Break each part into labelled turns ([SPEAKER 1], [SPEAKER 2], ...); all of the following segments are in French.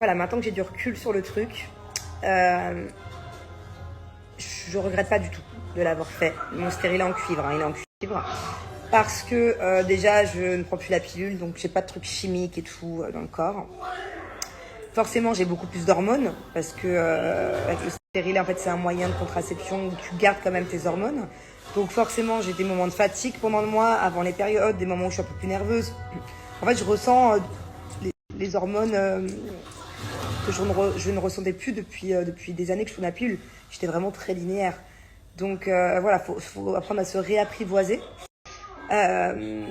[SPEAKER 1] Voilà, maintenant que j'ai du recul sur le truc, je regrette pas du tout de l'avoir fait. Mon stérilet en cuivre, hein, il est en cuivre. Parce que déjà, je ne prends plus la pilule, donc j'ai pas de trucs chimiques et tout dans le corps. Forcément, j'ai beaucoup plus d'hormones, parce que avec le stérilet, en fait, c'est un moyen de contraception où tu gardes quand même tes hormones. Donc forcément, j'ai des moments de fatigue pendant le mois, avant les périodes, des moments où je suis un peu plus nerveuse. En fait, je ressens les hormones que je ne ressentais plus depuis des années que je prends la pilule. J'étais vraiment très linéaire. Donc voilà, faut apprendre à se réapprivoiser. Le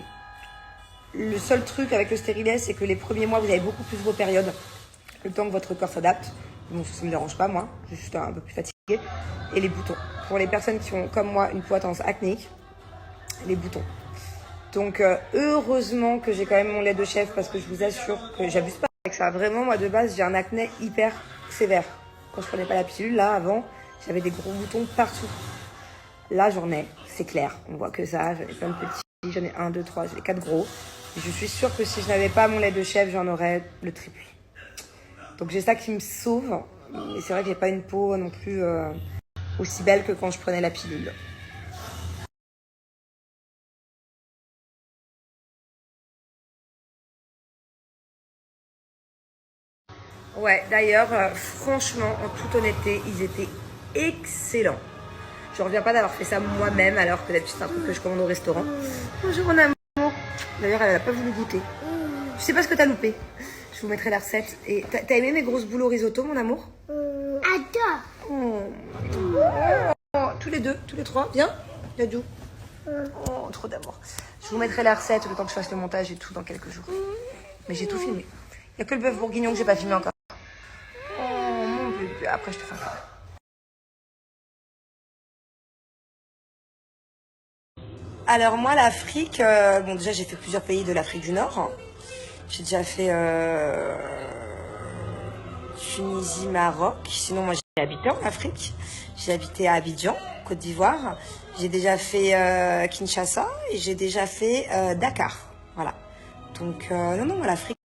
[SPEAKER 1] seul truc avec le stérilet, c'est que les premiers mois, vous avez beaucoup plus vos périodes. Le temps que votre corps s'adapte. Bon, ça me dérange pas, moi. Je suis juste un peu plus fatiguée. Et les boutons. Pour les personnes qui ont, comme moi, une peau à tendance acnéique, les boutons. Donc, heureusement que j'ai quand même mon lait de chèvre parce que je vous assure que j'abuse pas avec ça. Vraiment, moi, de base, j'ai un acné hyper sévère. Quand je prenais pas la pilule, là, avant, j'avais des gros boutons partout. Là, j'en ai, c'est clair. On voit que ça, j'en ai plein de petits. J'en ai 1, 2, 3, j'ai 4 gros. Et je suis sûre que si je n'avais pas mon lait de chèvre, j'en aurais le triple. Donc, j'ai ça qui me sauve. Et c'est vrai que j'ai pas une peau non plus aussi belle que quand je prenais la pilule. Ouais, d'ailleurs, franchement, en toute honnêteté, ils étaient excellents. Je reviens pas d'avoir fait ça moi-même, alors que d'habitude, c'est un truc que je commande au restaurant. Bonjour, mon amour. D'ailleurs, elle n'a pas voulu goûter. Je sais pas ce que t'as loupé. Je vous mettrai la recette. Et t'as aimé mes grosses boules au risotto, mon amour?
[SPEAKER 2] Adore.
[SPEAKER 1] Oh, tous les deux, tous les trois. Viens, Yadou. Oh, trop d'amour. Je vous mettrai la recette le temps que je fasse le montage et tout dans quelques jours. Mais j'ai tout filmé. Il n'y a que le bœuf bourguignon que j'ai pas filmé encore. Oh, mon bébé. Après, je te fais un câlin. Alors moi, l'Afrique, bon déjà j'ai fait plusieurs pays de l'Afrique du Nord. J'ai déjà fait Tunisie, Maroc. Sinon moi j'ai habité en Afrique. J'ai habité à Abidjan, Côte d'Ivoire. J'ai déjà fait Kinshasa et j'ai déjà fait Dakar. Voilà. Donc non, l'Afrique,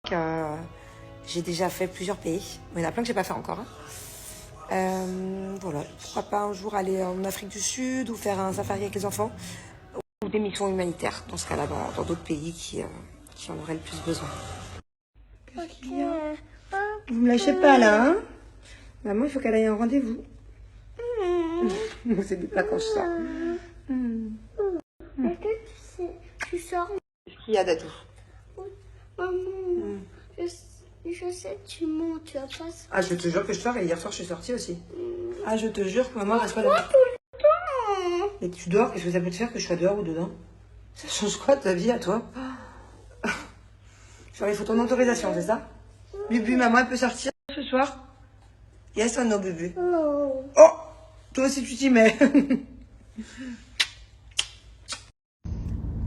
[SPEAKER 1] j'ai déjà fait plusieurs pays. Il y en a plein que j'ai pas fait encore. Voilà. Pourquoi pas un jour aller en Afrique du Sud ou faire un safari avec les enfants. Ou des missions humanitaires, dans ce cas-là, dans d'autres pays qui en auraient le plus besoin. Qu'est-ce qu'il y a? Vous me lâchez pas là, hein? Maman, il faut qu'elle aille à un rendez-vous. C'est pas quand je sors.
[SPEAKER 2] Est-ce que tu sors?
[SPEAKER 1] Qu'est-ce qu'il y a, Dadou?
[SPEAKER 2] Maman, je sais que tu mens, tu vas pas sortir.
[SPEAKER 1] Ah, je te jure que je sors et hier soir, je suis sortie aussi. Ah, je te jure que maman reste pas là. Mais tu dors, qu'est-ce que ça peut te faire que je sois dehors ou dedans? Ça change quoi de ta vie à toi? Genre, il faut ton autorisation, c'est ça? Bubu, maman, elle peut sortir ce soir? Yes or no, Bubu?
[SPEAKER 2] Non.
[SPEAKER 1] Oh! Toi aussi, tu t'y mets.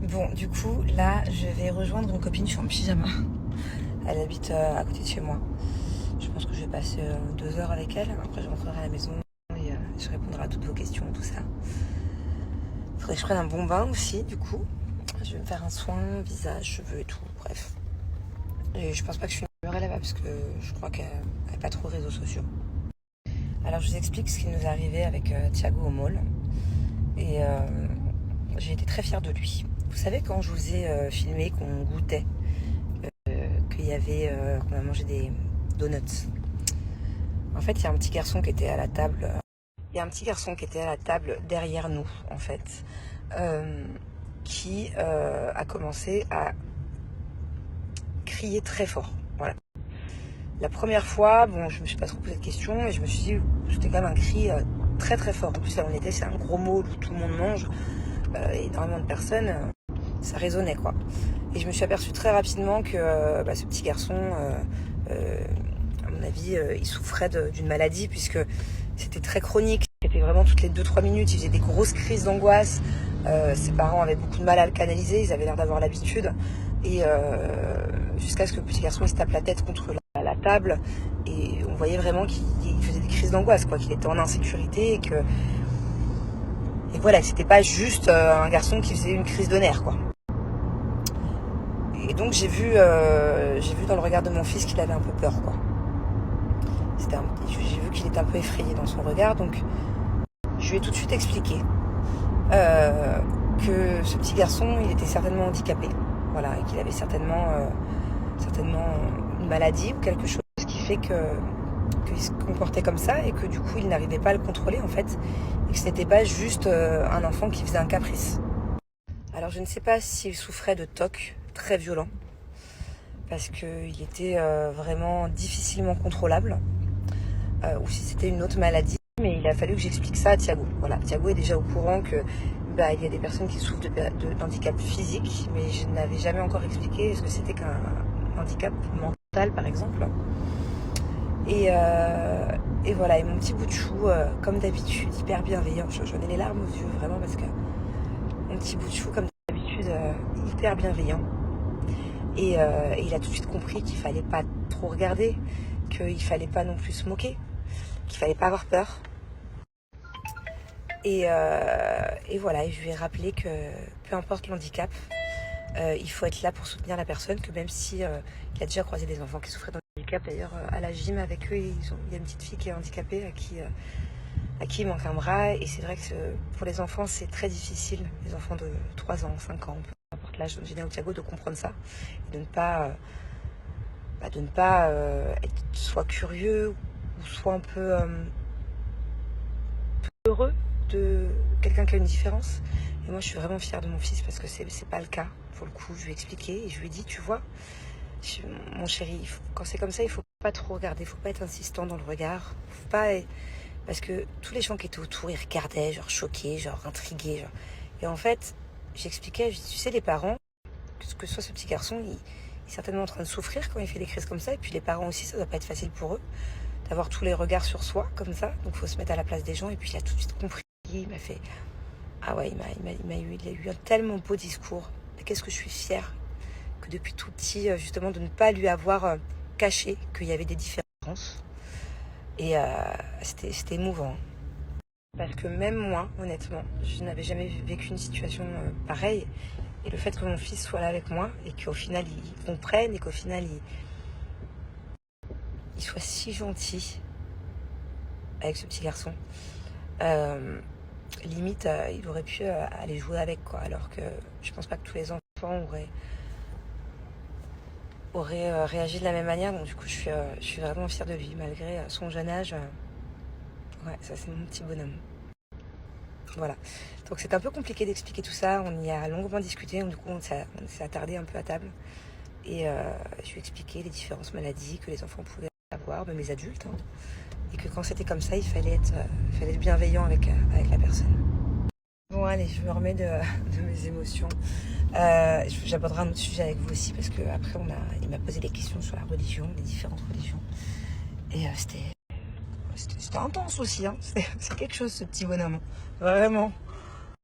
[SPEAKER 1] Bon, du coup, là, je vais rejoindre une copine, je suis en pyjama. Elle habite à côté de chez moi. Je pense que je vais passer 2 heures avec elle. Après, je rentrerai à la maison et je répondrai à toutes vos questions, tout ça. Faudrait que je prenne un bon bain aussi, du coup. Je vais me faire un soin, visage, cheveux et tout, bref. Et je pense pas que je filmerai là-bas parce que je crois qu'elle n'est pas trop réseaux sociaux. Alors, je vous explique ce qui nous est arrivé avec Thiago au mall. Et j'ai été très fière de lui. Vous savez, quand je vous ai filmé qu'on goûtait, qu'il y avait, qu'on a mangé des donuts. En fait, il y a un petit garçon qui était à la table. Il y a un petit garçon qui était à la table derrière nous, en fait, qui a commencé à crier très fort. Voilà. La première fois, bon, je me suis pas trop posé de questions et je me suis dit, c'était quand même un cri très très fort. En plus, là où on était, c'est un gros mot où tout le monde mange, énormément de personnes, ça résonnait quoi. Et je me suis aperçue très rapidement que ce petit garçon, à mon avis, il souffrait d'une maladie puisque c'était très chronique. C'était vraiment toutes les 2-3 minutes, il faisait des grosses crises d'angoisse. Ses parents avaient beaucoup de mal à le canaliser, ils avaient l'air d'avoir l'habitude. Et jusqu'à ce que le petit garçon il se tape la tête contre la table. Et on voyait vraiment qu'il faisait des crises d'angoisse, quoi, qu'il était en insécurité et que voilà, c'était pas juste un garçon qui faisait une crise de nerfs, quoi. Et donc j'ai vu dans le regard de mon fils qu'il avait un peu peur, quoi. J'ai vu qu'il était un peu effrayé dans son regard, donc je lui ai tout de suite expliqué que ce petit garçon, il était certainement handicapé, voilà, et qu'il avait certainement une maladie ou quelque chose qui fait qu'il se comportait comme ça et que du coup il n'arrivait pas à le contrôler en fait, et que ce n'était pas juste un enfant qui faisait un caprice. Alors je ne sais pas s'il souffrait de TOC très violent, parce qu'il était vraiment difficilement contrôlable, ou si c'était une autre maladie, mais il a fallu que j'explique ça à Thiago. Voilà, Thiago est déjà au courant que il y a des personnes qui souffrent d'handicap physique, mais je n'avais jamais encore expliqué ce que c'était qu'un handicap mental par exemple. Et voilà, et mon petit bout de chou, comme d'habitude, hyper bienveillant. J'en ai les larmes aux yeux, vraiment, parce que mon petit bout de chou, comme d'habitude, hyper bienveillant. Et il a tout de suite compris qu'il fallait pas trop regarder, qu'il fallait pas non plus se moquer, qu'il fallait pas avoir peur. Et voilà, et je lui ai rappelé que peu importe l'handicap, il faut être là pour soutenir la personne, que même si il a déjà croisé des enfants qui souffraient d'handicap, d'ailleurs à la gym avec eux, il y a une petite fille qui est handicapée à qui il manque un bras, et c'est vrai que pour les enfants c'est très difficile, les enfants de 3 ans, 5 ans, peu importe l'âge de Généo Thiago, de comprendre ça, et de ne pas être soit curieux ou soit un peu heureux de quelqu'un qui a une différence. Et moi je suis vraiment fière de mon fils parce que c'est pas le cas. Pour le coup, je lui ai expliqué et je lui ai dit, tu vois, mon chéri, quand c'est comme ça, il faut pas trop regarder, il faut pas être insistant dans le regard, faut pas, parce que tous les gens qui étaient autour, ils regardaient, genre choqués, genre intrigués, genre. Et en fait, j'expliquais, je dis, tu sais, les parents, que ce soit ce petit garçon, il est certainement en train de souffrir quand il fait des crises comme ça, et puis les parents aussi, ça doit pas être facile pour eux d'avoir tous les regards sur soi comme ça, donc il faut se mettre à la place des gens. Et puis il a tout de suite compris, il m'a fait, ah ouais, il a eu un tellement beau discours. Qu'est-ce que je suis fière que depuis tout petit, justement, de ne pas lui avoir caché qu'il y avait des différences. Et c'était émouvant. Parce que même moi, honnêtement, je n'avais jamais vécu une situation pareille. Et le fait que mon fils soit là avec moi et qu'au final il comprenne et qu'au final il soit si gentil avec ce petit garçon. Limite, il aurait pu aller jouer avec, quoi. Alors que je pense pas que tous les enfants auraient réagi de la même manière. Donc du coup, je suis vraiment fière de lui, malgré son jeune âge. Ouais, ça c'est mon petit bonhomme. Voilà. Donc c'est un peu compliqué d'expliquer tout ça. On y a longuement discuté. Donc, du coup, on s'est attardé un peu à table. Et je lui ai expliqué les différentes maladies que les enfants pouvaient avoir, même les adultes. Hein. Et que quand c'était comme ça, il fallait être bienveillant avec la personne. Bon allez, je me remets de mes émotions. J'aborderai un autre sujet avec vous aussi, parce que après il m'a posé des questions sur la religion, les différentes religions. Et c'était intense aussi, hein. C'est quelque chose, ce petit bonhomme. Vraiment.